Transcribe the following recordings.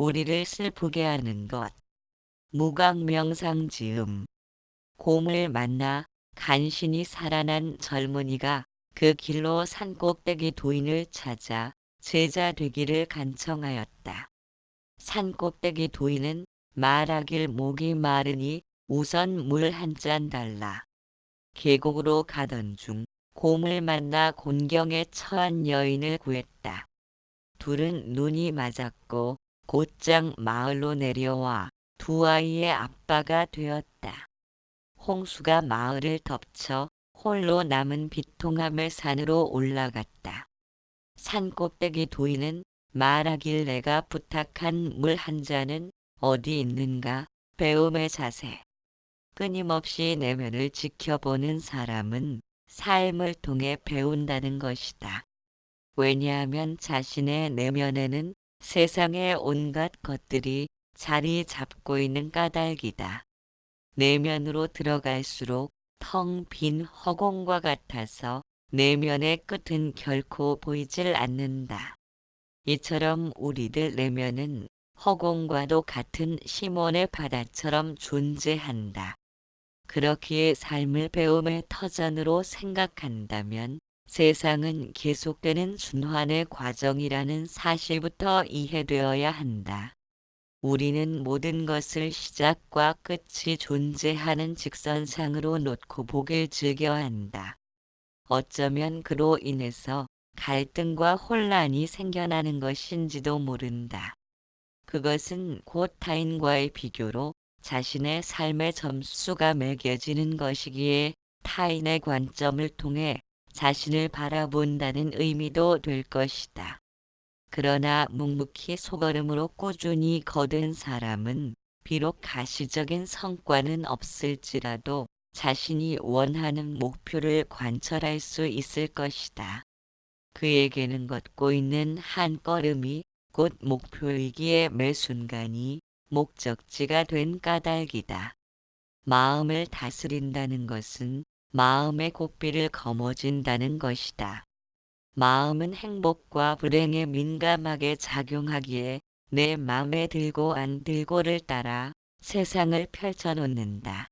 우리를 슬프게 하는 것. 무각명상지음. 곰을 만나 간신히 살아난 젊은이가 그 길로 산꼭대기 도인을 찾아 제자 되기를 간청하였다. 산꼭대기 도인은 말하길 목이 마르니 우선 물 한 잔 달라. 계곡으로 가던 중 곰을 만나 곤경에 처한 여인을 구했다. 둘은 눈이 맞았고 곧장 마을로 내려와 두 아이의 아빠가 되었다. 홍수가 마을을 덮쳐 홀로 남은 비통함을 산으로 올라갔다. 산꼭대기 도인은 말하길 내가 부탁한 물 한 잔은 어디 있는가? 배움의 자세. 끊임없이 내면을 지켜보는 사람은 삶을 통해 배운다는 것이다. 왜냐하면 자신의 내면에는 세상의 온갖 것들이 자리 잡고 있는 까닭이다. 내면으로 들어갈수록 텅 빈 허공과 같아서 내면의 끝은 결코 보이질 않는다. 이처럼 우리들 내면은 허공과도 같은 심원의 바다처럼 존재한다. 그렇기에 삶을 배움의 터전으로 생각한다면 세상은 계속되는 순환의 과정이라는 사실부터 이해되어야 한다. 우리는 모든 것을 시작과 끝이 존재하는 직선상으로 놓고 보길 즐겨야 한다. 어쩌면 그로 인해서 갈등과 혼란이 생겨나는 것인지도 모른다. 그것은 곧 타인과의 비교로 자신의 삶의 점수가 매겨지는 것이기에 타인의 관점을 통해 자신을 바라본다는 의미도 될 것이다. 그러나 묵묵히 속얼음으로 꾸준히 거둔 사람은 비록 가시적인 성과는 없을지라도 자신이 원하는 목표를 관철할 수 있을 것이다. 그에게는 걷고 있는 한 걸음이 곧 목표이기에 매 순간이 목적지가 된 까닭이다. 마음을 다스린다는 것은 마음의 고삐를 거머쥔다는 것이다. 마음은 행복과 불행에 민감하게 작용하기에 내 맘에 들고 안 들고를 따라 세상을 펼쳐놓는다.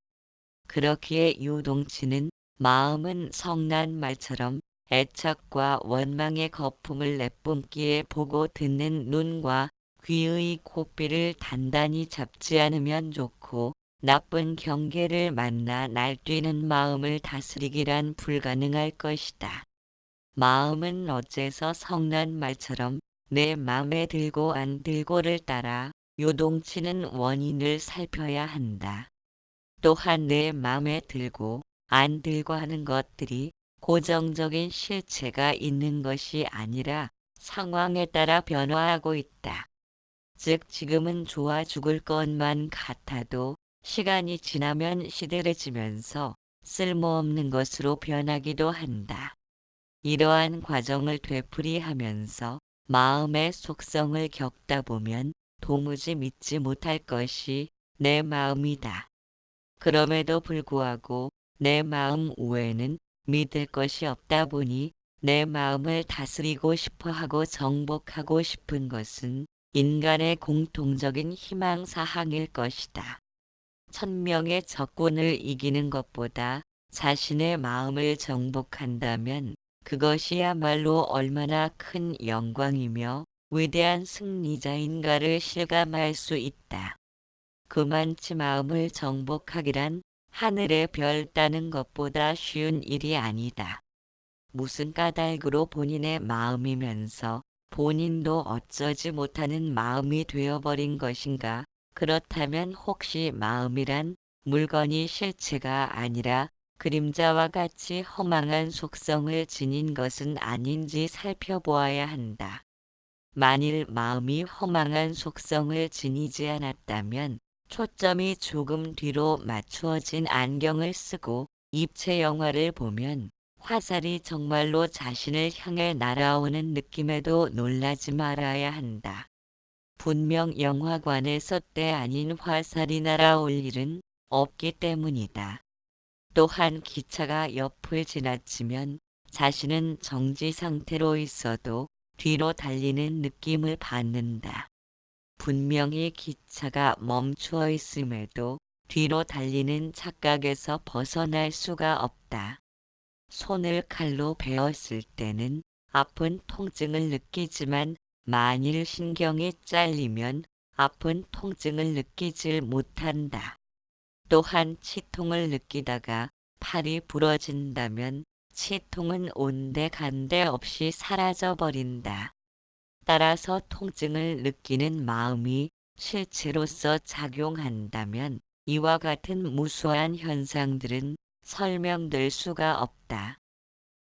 그렇기에 요동치는 마음은 성난 말처럼 애착과 원망의 거품을 내뿜기에 보고 듣는 눈과 귀의 고삐를 단단히 잡지 않으면 좋고 나쁜 경계를 만나 날뛰는 마음을 다스리기란 불가능할 것이다. 마음은 어째서 성난 말처럼 내 맘에 들고 안 들고를 따라 요동치는 원인을 살펴야 한다. 또한 내 맘에 들고 안 들고 하는 것들이 고정적인 실체가 있는 것이 아니라 상황에 따라 변화하고 있다. 즉 지금은 좋아 죽을 것만 같아도 시간이 지나면 시들해지면서 쓸모없는 것으로 변하기도 한다. 이러한 과정을 되풀이하면서 마음의 속성을 겪다 보면 도무지 믿지 못할 것이 내 마음이다. 그럼에도 불구하고 내 마음 외에는 믿을 것이 없다 보니 내 마음을 다스리고 싶어하고 정복하고 싶은 것은 인간의 공통적인 희망사항일 것이다. 천명의 적군을 이기는 것보다 자신의 마음을 정복한다면 그것이야말로 얼마나 큰 영광이며 위대한 승리자인가를 실감할 수 있다. 그만치 마음을 정복하기란 하늘의 별 따는 것보다 쉬운 일이 아니다. 무슨 까닭으로 본인의 마음이면서 본인도 어쩌지 못하는 마음이 되어버린 것인가? 그렇다면 혹시 마음이란 물건이 실체가 아니라 그림자와 같이 허망한 속성을 지닌 것은 아닌지 살펴보아야 한다. 만일 마음이 허망한 속성을 지니지 않았다면 초점이 조금 뒤로 맞추어진 안경을 쓰고 입체 영화를 보면 화살이 정말로 자신을 향해 날아오는 느낌에도 놀라지 말아야 한다. 분명 영화관에서 때 아닌 화살이 날아올 일은 없기 때문이다. 또한 기차가 옆을 지나치면 자신은 정지 상태로 있어도 뒤로 달리는 느낌을 받는다. 분명히 기차가 멈추어 있음에도 뒤로 달리는 착각에서 벗어날 수가 없다. 손을 칼로 베었을 때는 아픈 통증을 느끼지만 만일 신경이 잘리면 아픈 통증을 느끼질 못한다. 또한 치통을 느끼다가 팔이 부러진다면 치통은 온데간데 없이 사라져버린다. 따라서 통증을 느끼는 마음이 실체로서 작용한다면 이와 같은 무수한 현상들은 설명될 수가 없다.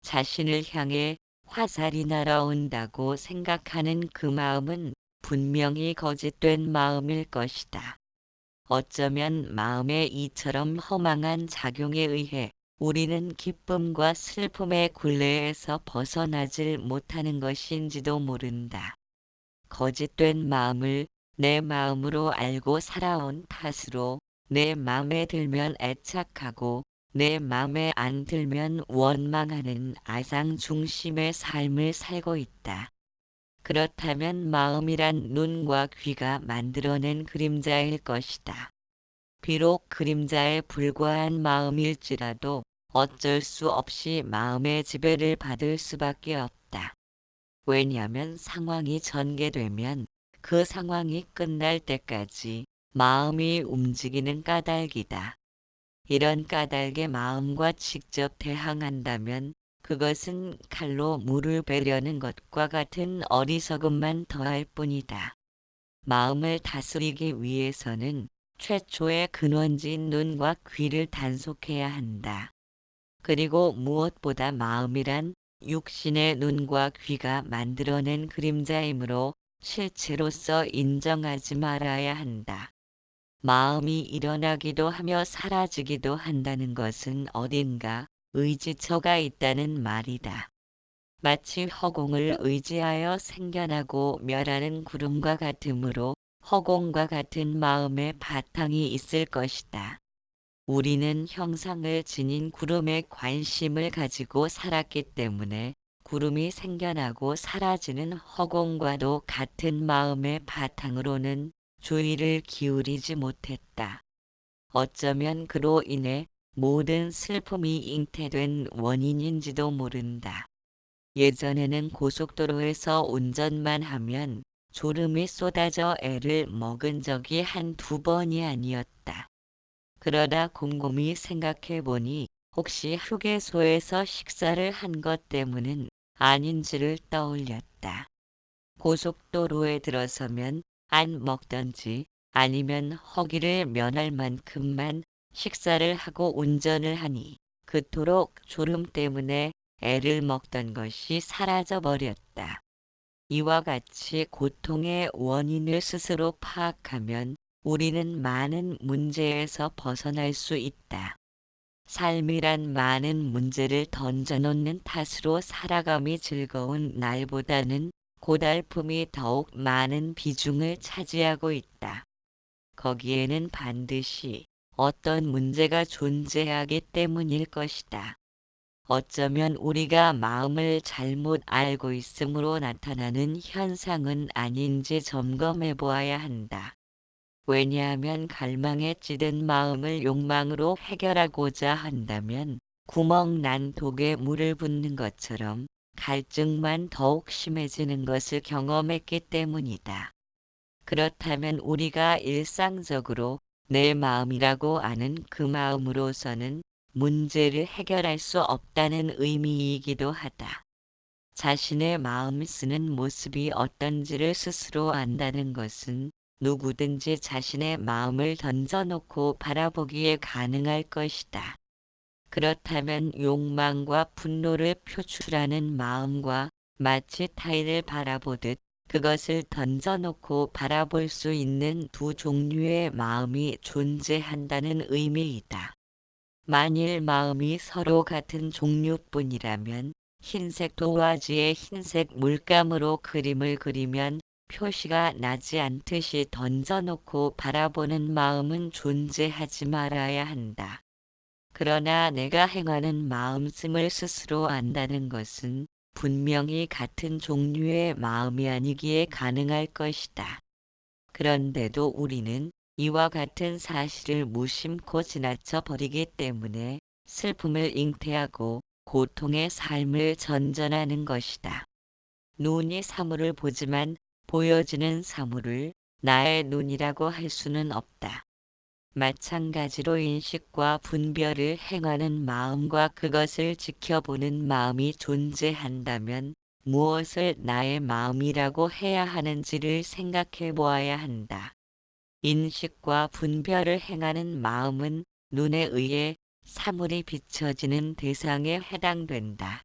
자신을 향해 화살이 날아온다고 생각하는 그 마음은 분명히 거짓된 마음일 것이다. 어쩌면 마음의 이처럼 허망한 작용에 의해 우리는 기쁨과 슬픔의 굴레에서 벗어나질 못하는 것인지도 모른다. 거짓된 마음을 내 마음으로 알고 살아온 탓으로 내 맘에 들면 애착하고 내 맘에 안 들면 원망하는 아상 중심의 삶을 살고 있다. 그렇다면 마음이란 눈과 귀가 만들어낸 그림자일 것이다. 비록 그림자에 불과한 마음일지라도 어쩔 수 없이 마음의 지배를 받을 수밖에 없다. 왜냐하면 상황이 전개되면 그 상황이 끝날 때까지 마음이 움직이는 까닭이다. 이런 까닭의 마음과 직접 대항한다면 그것은 칼로 물을 베려는 것과 같은 어리석음만 더할 뿐이다. 마음을 다스리기 위해서는 최초의 근원지인 눈과 귀를 단속해야 한다. 그리고 무엇보다 마음이란 육신의 눈과 귀가 만들어낸 그림자이므로 실체로서 인정하지 말아야 한다. 마음이 일어나기도 하며 사라지기도 한다는 것은 어딘가 의지처가 있다는 말이다. 마치 허공을 의지하여 생겨나고 멸하는 구름과 같으므로 허공과 같은 마음의 바탕이 있을 것이다. 우리는 형상을 지닌 구름에 관심을 가지고 살았기 때문에 구름이 생겨나고 사라지는 허공과도 같은 마음의 바탕으로는 주의를 기울이지 못했다. 어쩌면 그로 인해 모든 슬픔이 잉태된 원인인지도 모른다. 예전에는 고속도로에서 운전만 하면 졸음이 쏟아져 애를 먹은 적이 한두 번이 아니었다. 그러다 곰곰이 생각해보니 혹시 휴게소에서 식사를 한 것 때문은 아닌지를 떠올렸다. 고속도로에 들어서면 안 먹던지 아니면 허기를 면할 만큼만 식사를 하고 운전을 하니 그토록 졸음 때문에 애를 먹던 것이 사라져버렸다. 이와 같이 고통의 원인을 스스로 파악하면 우리는 많은 문제에서 벗어날 수 있다. 삶이란 많은 문제를 던져놓는 탓으로 살아감이 즐거운 날보다는 고달픔이 더욱 많은 비중을 차지하고 있다. 거기에는 반드시 어떤 문제가 존재하기 때문일 것이다. 어쩌면 우리가 마음을 잘못 알고 있음으로 나타나는 현상은 아닌지 점검해 보아야 한다. 왜냐하면 갈망에 찌든 마음을 욕망으로 해결하고자 한다면 구멍 난 독에 물을 붓는 것처럼 갈증만 더욱 심해지는 것을 경험했기 때문이다. 그렇다면 우리가 일상적으로 내 마음이라고 아는 그 마음으로서는 문제를 해결할 수 없다는 의미이기도 하다. 자신의 마음 쓰는 모습이 어떤지를 스스로 안다는 것은 누구든지 자신의 마음을 던져놓고 바라보기에 가능할 것이다. 그렇다면 욕망과 분노를 표출하는 마음과 마치 타인을 바라보듯 그것을 던져놓고 바라볼 수 있는 두 종류의 마음이 존재한다는 의미이다. 만일 마음이 서로 같은 종류뿐이라면 흰색 도화지에 흰색 물감으로 그림을 그리면 표시가 나지 않듯이 던져놓고 바라보는 마음은 존재하지 말아야 한다. 그러나 내가 행하는 마음씀을 스스로 안다는 것은 분명히 같은 종류의 마음이 아니기에 가능할 것이다. 그런데도 우리는 이와 같은 사실을 무심코 지나쳐 버리기 때문에 슬픔을 잉태하고 고통의 삶을 전전하는 것이다. 눈이 사물을 보지만 보여지는 사물을 나의 눈이라고 할 수는 없다. 마찬가지로 인식과 분별을 행하는 마음과 그것을 지켜보는 마음이 존재한다면 무엇을 나의 마음이라고 해야 하는지를 생각해 보아야 한다. 인식과 분별을 행하는 마음은 눈에 의해 사물이 비춰지는 대상에 해당된다.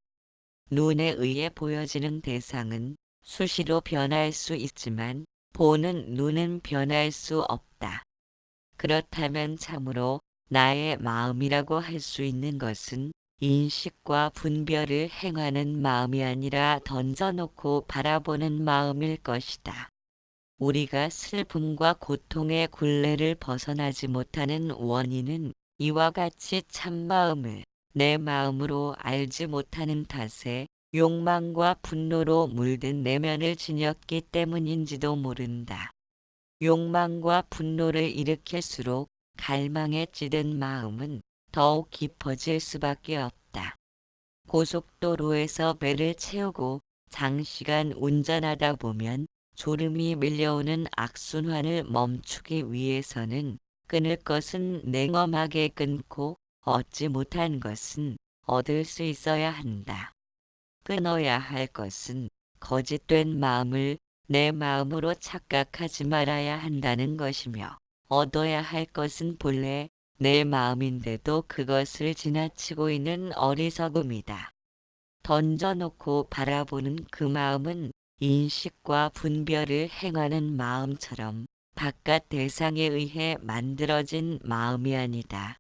눈에 의해 보여지는 대상은 수시로 변할 수 있지만 보는 눈은 변할 수 없다. 그렇다면 참으로 나의 마음이라고 할 수 있는 것은 인식과 분별을 행하는 마음이 아니라 던져놓고 바라보는 마음일 것이다. 우리가 슬픔과 고통의 굴레를 벗어나지 못하는 원인은 이와 같이 참마음을 내 마음으로 알지 못하는 탓에 욕망과 분노로 물든 내면을 지녔기 때문인지도 모른다. 욕망과 분노를 일으킬수록 갈망에 찌든 마음은 더욱 깊어질 수밖에 없다. 고속도로에서 배를 채우고 장시간 운전하다 보면 졸음이 밀려오는 악순환을 멈추기 위해서는 끊을 것은 냉엄하게 끊고 얻지 못한 것은 얻을 수 있어야 한다. 끊어야 할 것은 거짓된 마음을 내 마음으로 착각하지 말아야 한다는 것이며 얻어야 할 것은 본래 내 마음인데도 그것을 지나치고 있는 어리석음이다. 던져놓고 바라보는 그 마음은 인식과 분별을 행하는 마음처럼 바깥 대상에 의해 만들어진 마음이 아니다.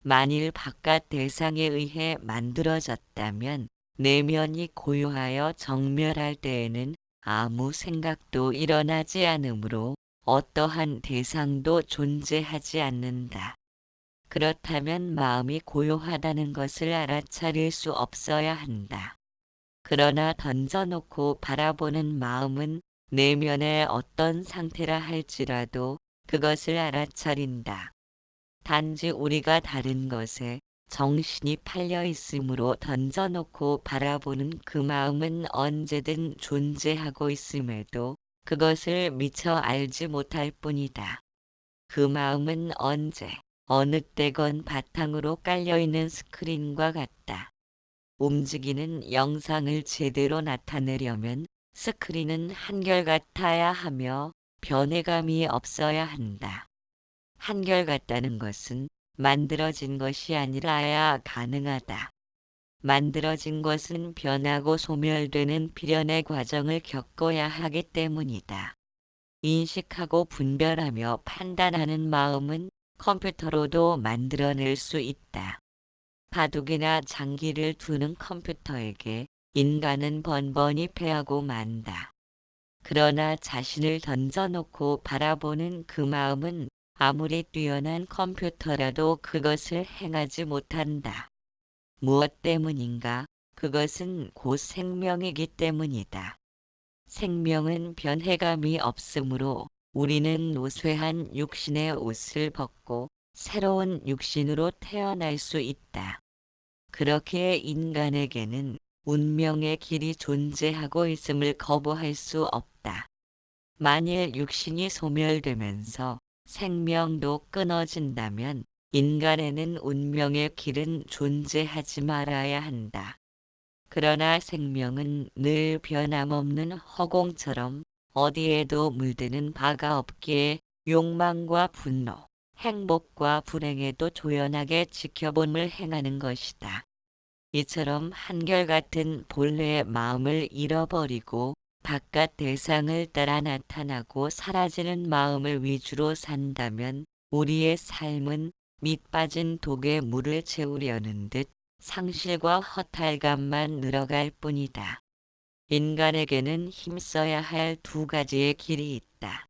만일 바깥 대상에 의해 만들어졌다면 내면이 고요하여 정멸할 때에는 아무 생각도 일어나지 않으므로 어떠한 대상도 존재하지 않는다. 그렇다면 마음이 고요하다는 것을 알아차릴 수 없어야 한다. 그러나 던져놓고 바라보는 마음은 내면의 어떤 상태라 할지라도 그것을 알아차린다. 단지 우리가 다른 것에 정신이 팔려 있으므로 던져놓고 바라보는 그 마음은 언제든 존재하고 있음에도 그것을 미처 알지 못할 뿐이다. 그 마음은 언제, 어느 때건 바탕으로 깔려있는 스크린과 같다. 움직이는 영상을 제대로 나타내려면 스크린은 한결같아야 하며 변해감이 없어야 한다. 한결같다는 것은 만들어진 것이 아니라야 가능하다. 만들어진 것은 변하고 소멸되는 필연의 과정을 겪어야 하기 때문이다. 인식하고 분별하며 판단하는 마음은 컴퓨터로도 만들어낼 수 있다. 바둑이나 장기를 두는 컴퓨터에게 인간은 번번이 패하고 만다. 그러나 자신을 던져놓고 바라보는 그 마음은 아무리 뛰어난 컴퓨터라도 그것을 행하지 못한다. 무엇 때문인가? 그것은 곧 생명이기 때문이다. 생명은 변해감이 없으므로 우리는 노쇠한 육신의 옷을 벗고 새로운 육신으로 태어날 수 있다. 그렇게 인간에게는 운명의 길이 존재하고 있음을 거부할 수 없다. 만일 육신이 소멸되면서 생명도 끊어진다면 인간에는 운명의 길은 존재하지 말아야 한다. 그러나 생명은 늘 변함없는 허공처럼 어디에도 물드는 바가 없기에 욕망과 분노, 행복과 불행에도 조연하게 지켜봄을 행하는 것이다. 이처럼 한결같은 본래의 마음을 잃어버리고 바깥 대상을 따라 나타나고 사라지는 마음을 위주로 산다면 우리의 삶은 밑 빠진 독에 물을 채우려는 듯 상실과 허탈감만 늘어갈 뿐이다. 인간에게는 힘써야 할 두 가지의 길이 있다.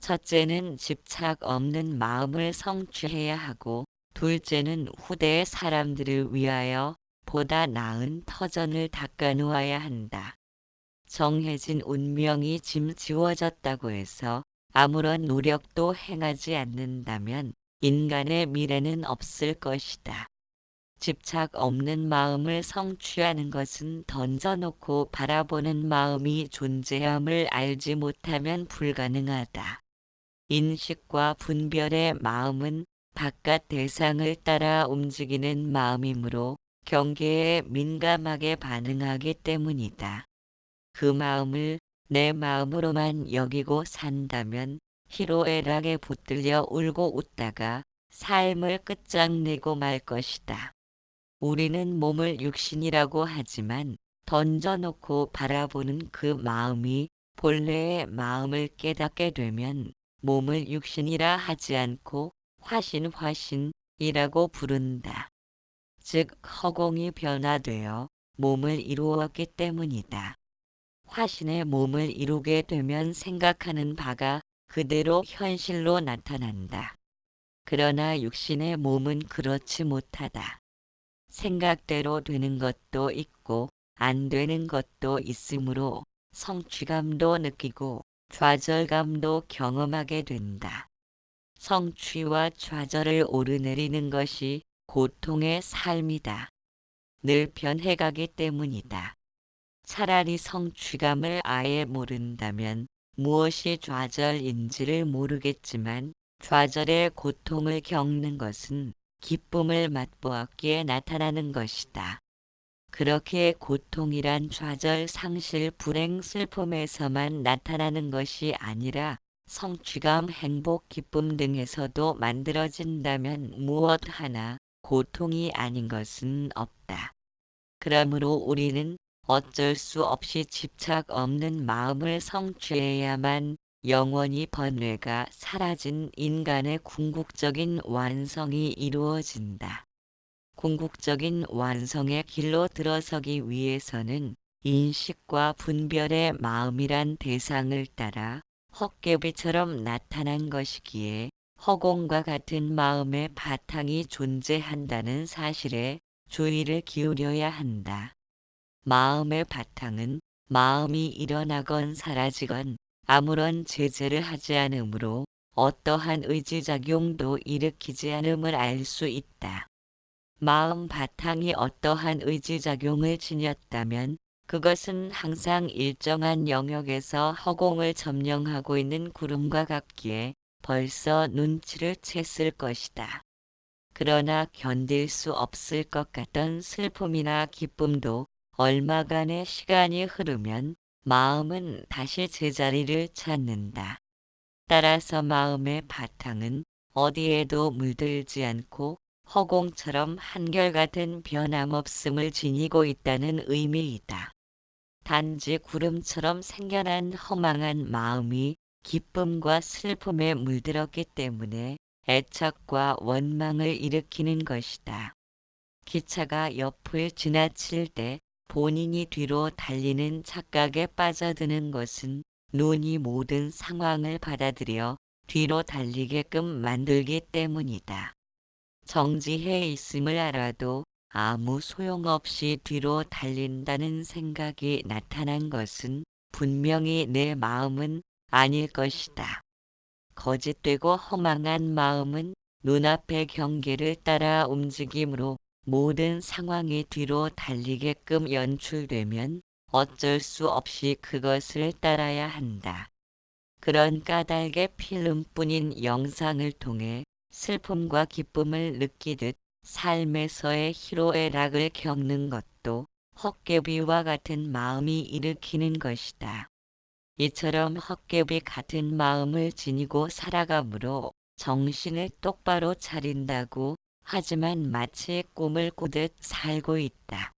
첫째는 집착 없는 마음을 성취해야 하고 둘째는 후대의 사람들을 위하여 보다 나은 터전을 닦아놓아야 한다. 정해진 운명이 짐지워졌다고 해서 아무런 노력도 행하지 않는다면 인간의 미래는 없을 것이다. 집착 없는 마음을 성취하는 것은 던져놓고 바라보는 마음이 존재함을 알지 못하면 불가능하다. 인식과 분별의 마음은 바깥 대상을 따라 움직이는 마음이므로 경계에 민감하게 반응하기 때문이다. 그 마음을 내 마음으로만 여기고 산다면 희로애락에 붙들려 울고 웃다가 삶을 끝장내고 말 것이다. 우리는 몸을 육신이라고 하지만 던져놓고 바라보는 그 마음이 본래의 마음을 깨닫게 되면 몸을 육신이라 하지 않고 화신이라고 부른다. 즉 허공이 변화되어 몸을 이루었기 때문이다. 화신의 몸을 이루게 되면 생각하는 바가 그대로 현실로 나타난다. 그러나 육신의 몸은 그렇지 못하다. 생각대로 되는 것도 있고 안 되는 것도 있으므로 성취감도 느끼고 좌절감도 경험하게 된다. 성취와 좌절을 오르내리는 것이 고통의 삶이다. 늘 변해가기 때문이다. 차라리 성취감을 아예 모른다면 무엇이 좌절인지를 모르겠지만 좌절의 고통을 겪는 것은 기쁨을 맛보았기에 나타나는 것이다. 그렇게 고통이란 좌절, 상실, 불행, 슬픔에서만 나타나는 것이 아니라 성취감, 행복, 기쁨 등에서도 만들어진다면 무엇 하나 고통이 아닌 것은 없다. 그러므로 우리는 어쩔 수 없이 집착 없는 마음을 성취해야만 영원히 번뇌가 사라진 인간의 궁극적인 완성이 이루어진다. 궁극적인 완성의 길로 들어서기 위해서는 인식과 분별의 마음이란 대상을 따라 헛개비처럼 나타난 것이기에 허공과 같은 마음의 바탕이 존재한다는 사실에 주의를 기울여야 한다. 마음의 바탕은 마음이 일어나건 사라지건 아무런 제재를 하지 않으므로 어떠한 의지작용도 일으키지 않음을 알 수 있다. 마음 바탕이 어떠한 의지작용을 지녔다면 그것은 항상 일정한 영역에서 허공을 점령하고 있는 구름과 같기에 벌써 눈치를 챘을 것이다. 그러나 견딜 수 없을 것 같던 슬픔이나 기쁨도 얼마간의 시간이 흐르면 마음은 다시 제자리를 찾는다. 따라서 마음의 바탕은 어디에도 물들지 않고 허공처럼 한결같은 변함없음을 지니고 있다는 의미이다. 단지 구름처럼 생겨난 허망한 마음이 기쁨과 슬픔에 물들었기 때문에 애착과 원망을 일으키는 것이다. 기차가 옆을 지나칠 때 본인이 뒤로 달리는 착각에 빠져드는 것은 눈이 모든 상황을 받아들여 뒤로 달리게끔 만들기 때문이다. 정지해 있음을 알아도 아무 소용없이 뒤로 달린다는 생각이 나타난 것은 분명히 내 마음은 아닐 것이다. 거짓되고 허망한 마음은 눈앞의 경계를 따라 움직이므로 모든 상황이 뒤로 달리게끔 연출되면 어쩔 수 없이 그것을 따라야 한다. 그런 까닭의 필름뿐인 영상을 통해 슬픔과 기쁨을 느끼듯 삶에서의 희로애락을 겪는 것도 헛개비와 같은 마음이 일으키는 것이다. 이처럼 헛개비 같은 마음을 지니고 살아가므로 정신을 똑바로 차린다고 하지만 마치 꿈을 꾸듯 살고 있다.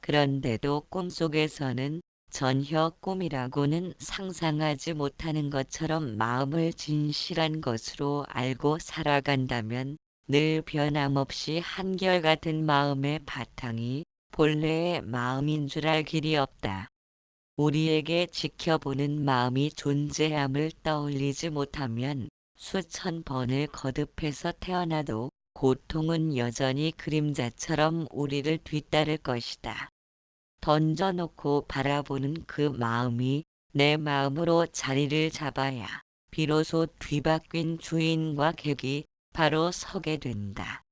그런데도 꿈속에서는 전혀 꿈이라고는 상상하지 못하는 것처럼 마음을 진실한 것으로 알고 살아간다면 늘 변함없이 한결같은 마음의 바탕이 본래의 마음인 줄 알 길이 없다. 우리에게 지켜보는 마음이 존재함을 떠올리지 못하면 수천 번을 거듭해서 태어나도 고통은 여전히 그림자처럼 우리를 뒤따를 것이다. 던져놓고 바라보는 그 마음이 내 마음으로 자리를 잡아야 비로소 뒤바뀐 주인과 객이 바로 서게 된다.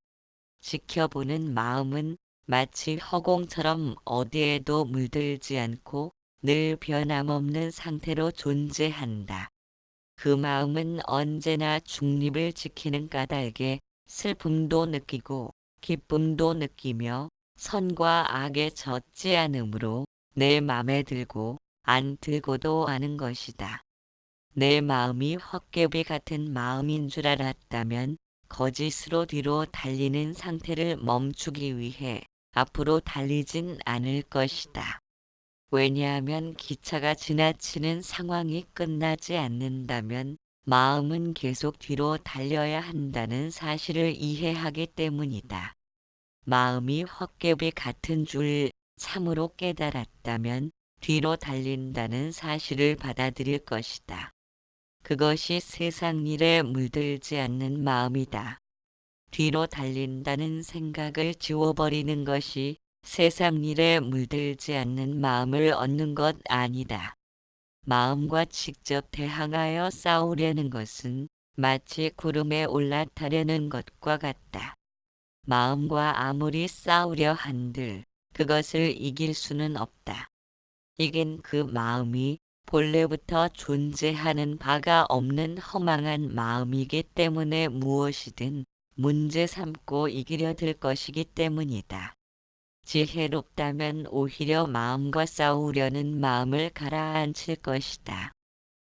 지켜보는 마음은 마치 허공처럼 어디에도 물들지 않고 늘 변함없는 상태로 존재한다. 그 마음은 언제나 중립을 지키는 까닭에 슬픔도 느끼고 기쁨도 느끼며 선과 악에 젖지 않으므로 내 맘에 들고 안 들고도 아는 것이다. 내 마음이 헛개비 같은 마음인 줄 알았다면 거짓으로 뒤로 달리는 상태를 멈추기 위해 앞으로 달리진 않을 것이다. 왜냐하면 기차가 지나치는 상황이 끝나지 않는다면 마음은 계속 뒤로 달려야 한다는 사실을 이해하기 때문이다. 마음이 헛개비 같은 줄 참으로 깨달았다면 뒤로 달린다는 사실을 받아들일 것이다. 그것이 세상 일에 물들지 않는 마음이다. 뒤로 달린다는 생각을 지워버리는 것이 세상 일에 물들지 않는 마음을 얻는 것 아니다. 마음과 직접 대항하여 싸우려는 것은 마치 구름에 올라타려는 것과 같다. 마음과 아무리 싸우려 한들 그것을 이길 수는 없다. 이긴 그 마음이 본래부터 존재하는 바가 없는 허망한 마음이기 때문에 무엇이든 문제 삼고 이기려 들 것이기 때문이다. 지혜롭다면 오히려 마음과 싸우려는 마음을 가라앉힐 것이다.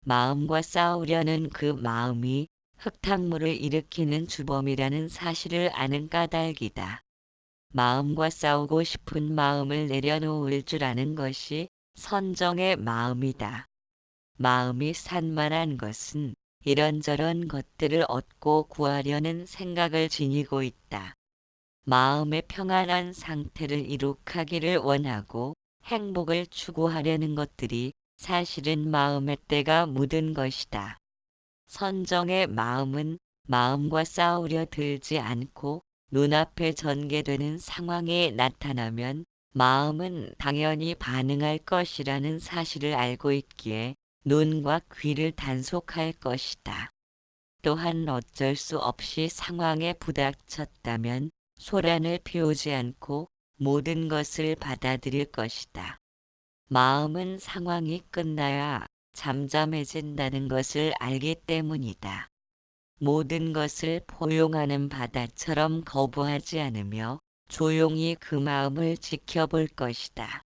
마음과 싸우려는 그 마음이 흙탕물을 일으키는 주범이라는 사실을 아는 까닭이다. 마음과 싸우고 싶은 마음을 내려놓을 줄 아는 것이 선정의 마음이다. 마음이 산만한 것은 이런저런 것들을 얻고 구하려는 생각을 지니고 있다. 마음의 평안한 상태를 이룩하기를 원하고 행복을 추구하려는 것들이 사실은 마음의 때가 묻은 것이다. 선정의 마음은 마음과 싸우려 들지 않고 눈앞에 전개되는 상황이 나타나면 마음은 당연히 반응할 것이라는 사실을 알고 있기에 눈과 귀를 단속할 것이다. 또한 어쩔 수 없이 상황에 부닥쳤다면 소란을 피우지 않고 모든 것을 받아들일 것이다. 마음은 상황이 끝나야 잠잠해진다는 것을 알기 때문이다. 모든 것을 포용하는 바다처럼 거부하지 않으며 조용히 그 마음을 지켜볼 것이다.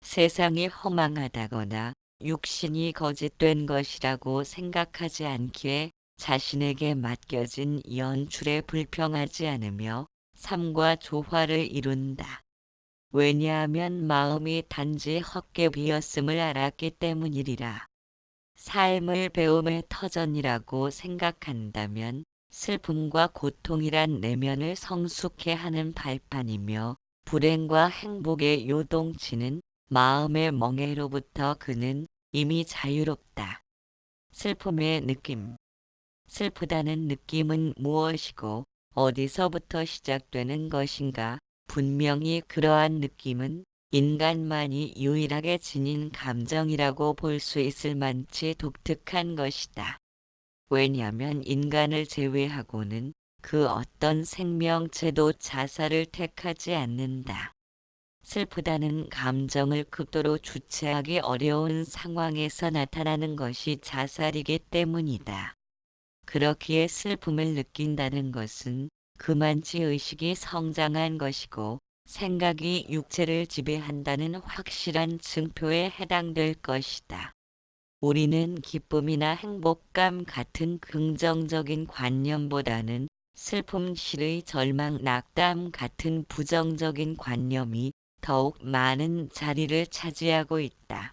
세상이 허망하다거나 육신이 거짓된 것이라고 생각하지 않기에 자신에게 맡겨진 연출에 불평하지 않으며 삶과 조화를 이룬다. 왜냐하면 마음이 단지 헛개비였음을 알았기 때문이리라. 삶을 배움의 터전이라고 생각한다면 슬픔과 고통이란 내면을 성숙해 하는 발판이며 불행과 행복의 요동치는 마음의 멍해로부터 그는 이미 자유롭다. 슬픔의 느낌. 슬프다는 느낌은 무엇이고 어디서부터 시작되는 것인가? 분명히 그러한 느낌은 인간만이 유일하게 지닌 감정이라고 볼 수 있을 만치 독특한 것이다. 왜냐하면 인간을 제외하고는 그 어떤 생명체도 자살을 택하지 않는다. 슬프다는 감정을 극도로 주체하기 어려운 상황에서 나타나는 것이 자살이기 때문이다. 그렇기에 슬픔을 느낀다는 것은 그만치 의식이 성장한 것이고 생각이 육체를 지배한다는 확실한 증표에 해당될 것이다. 우리는 기쁨이나 행복감 같은 긍정적인 관념보다는 슬픔, 실의, 절망, 낙담 같은 부정적인 관념이 더욱 많은 자리를 차지하고 있다.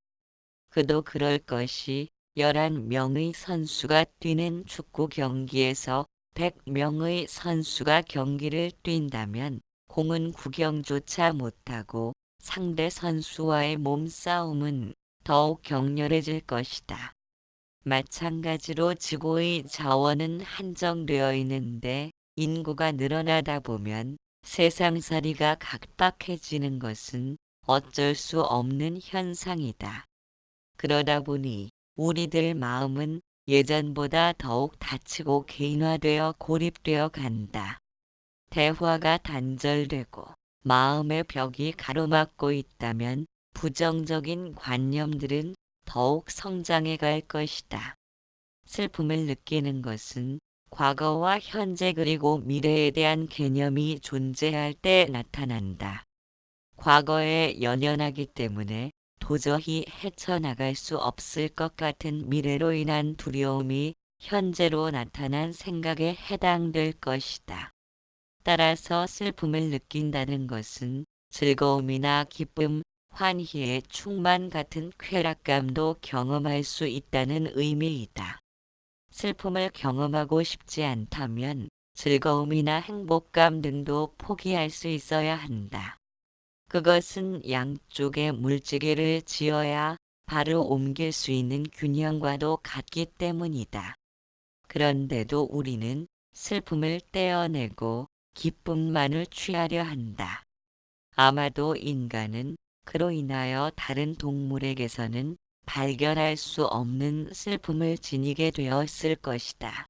그도 그럴 것이 11명의 선수가 뛰는 축구 경기에서 100명의 선수가 경기를 뛴다면 공은 구경조차 못하고 상대 선수와의 몸싸움은 더욱 격렬해질 것이다. 마찬가지로 지구의 자원은 한정되어 있는데 인구가 늘어나다 보면 세상살이가 각박해지는 것은 어쩔 수 없는 현상이다. 그러다 보니 우리들 마음은 예전보다 더욱 닫히고 개인화되어 고립되어 간다. 대화가 단절되고 마음의 벽이 가로막고 있다면 부정적인 관념들은 더욱 성장해 갈 것이다. 슬픔을 느끼는 것은 과거와 현재 그리고 미래에 대한 개념이 존재할 때 나타난다. 과거에 연연하기 때문에 도저히 헤쳐나갈 수 없을 것 같은 미래로 인한 두려움이 현재로 나타난 생각에 해당될 것이다. 따라서 슬픔을 느낀다는 것은 즐거움이나 기쁨, 환희의 충만 같은 쾌락감도 경험할 수 있다는 의미이다. 슬픔을 경험하고 싶지 않다면 즐거움이나 행복감 등도 포기할 수 있어야 한다. 그것은 양쪽의 물지개를 지어야 발을 옮길 수 있는 균형과도 같기 때문이다. 그런데도 우리는 슬픔을 떼어내고 기쁨만을 취하려 한다. 아마도 인간은 그로 인하여 다른 동물에게서는 발견할 수 없는 슬픔을 지니게 되었을 것이다.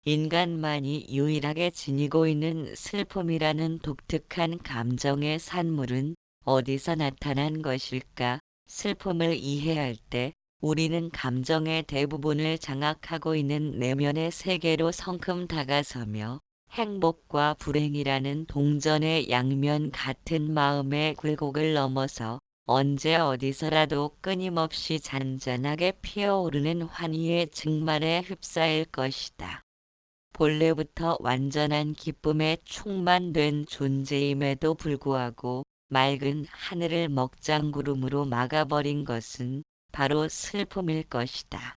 인간만이 유일하게 지니고 있는 슬픔이라는 독특한 감정의 산물은 어디서 나타난 것일까? 슬픔을 이해할 때 우리는 감정의 대부분을 장악하고 있는 내면의 세계로 성큼 다가서며 행복과 불행이라는 동전의 양면 같은 마음의 굴곡을 넘어서 언제 어디서라도 끊임없이 잔잔하게 피어오르는 환희의 증말에 휩싸일 것이다. 본래부터 완전한 기쁨에 충만된 존재임에도 불구하고 맑은 하늘을 먹장구름으로 막아버린 것은 바로 슬픔일 것이다.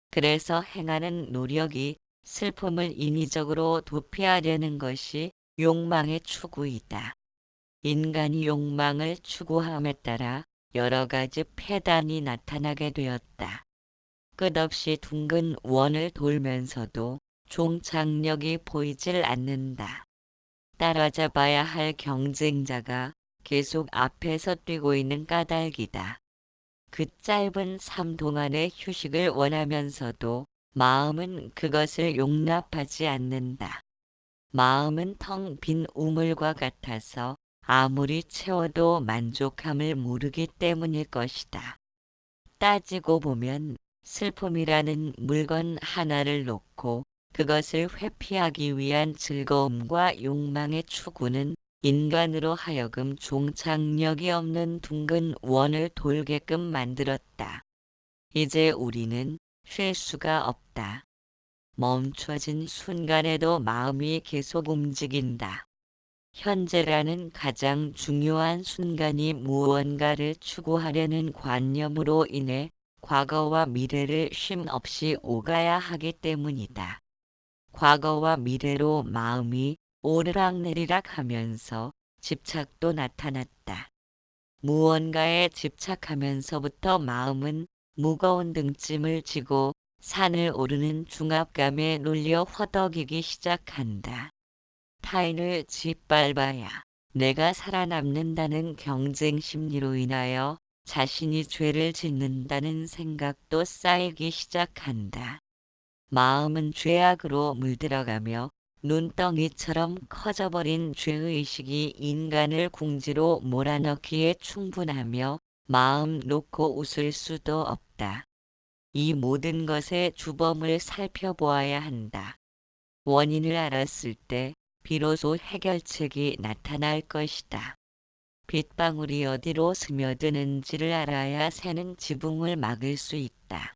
그래서 행하는 노력이 슬픔을 인위적으로 도피하려는 것이 욕망의 추구이다. 인간이 욕망을 추구함에 따라 여러 가지 폐단이 나타나게 되었다. 끝없이 둥근 원을 돌면서도 종착역이 보이질 않는다. 따라잡아야 할 경쟁자가 계속 앞에서 뛰고 있는 까닭이다. 그 짧은 삶 동안의 휴식을 원하면서도 마음은 그것을 용납하지 않는다. 마음은 텅 빈 우물과 같아서 아무리 채워도 만족함을 모르기 때문일 것이다. 따지고 보면 슬픔이라는 물건 하나를 놓고 그것을 회피하기 위한 즐거움과 욕망의 추구는 인간으로 하여금 종착역이 없는 둥근 원을 돌게끔 만들었다. 이제 우리는 쉴 수가 없다. 멈춰진 순간에도 마음이 계속 움직인다. 현재라는 가장 중요한 순간이 무언가를 추구하려는 관념으로 인해 과거와 미래를 쉼 없이 오가야 하기 때문이다. 과거와 미래로 마음이 오르락내리락 하면서 집착도 나타났다. 무언가에 집착하면서부터 마음은 무거운 등짐을 지고 산을 오르는 중압감에 눌려 허덕이기 시작한다. 타인을 짓밟아야 내가 살아남는다는 경쟁 심리로 인하여 자신이 죄를 짓는다는 생각도 쌓이기 시작한다. 마음은 죄악으로 물들어가며 눈덩이처럼 커져버린 죄의식이 인간을 궁지로 몰아넣기에 충분하며 마음 놓고 웃을 수도 없다. 이 모든 것의 주범을 살펴보아야 한다. 원인을 알았을 때 비로소 해결책이 나타날 것이다. 빗방울이 어디로 스며드는지를 알아야 새는 지붕을 막을 수 있다.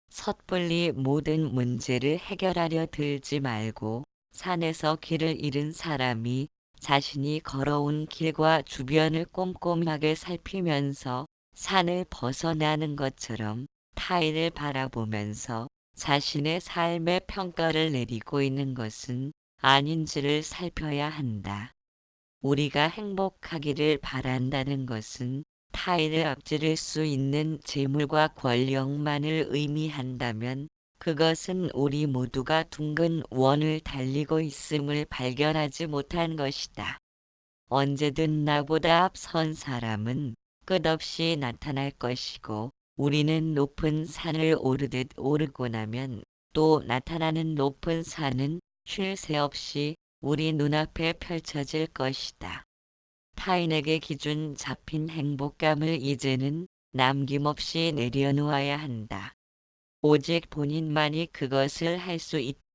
섣불리 모든 문제를 해결하려 들지 말고 산에서 길을 잃은 사람이 자신이 걸어온 길과 주변을 꼼꼼하게 살피면서 산을 벗어나는 것처럼 타인을 바라보면서 자신의 삶의 평가를 내리고 있는 것은 아닌지를 살펴야 한다. 우리가 행복하기를 바란다는 것은 타인을 앞지를 수 있는 재물과 권력만을 의미한다면 그것은 우리 모두가 둥근 원을 달리고 있음을 발견하지 못한 것이다. 언제든 나보다 앞선 사람은 끝없이 나타날 것이고 우리는 높은 산을 오르듯 오르고 나면 또 나타나는 높은 산은 쉴 새 없이 우리 눈앞에 펼쳐질 것이다. 타인에게 기준 잡힌 행복감을 이제는 남김없이 내려놓아야 한다. 오직 본인만이 그것을 할 수 있다.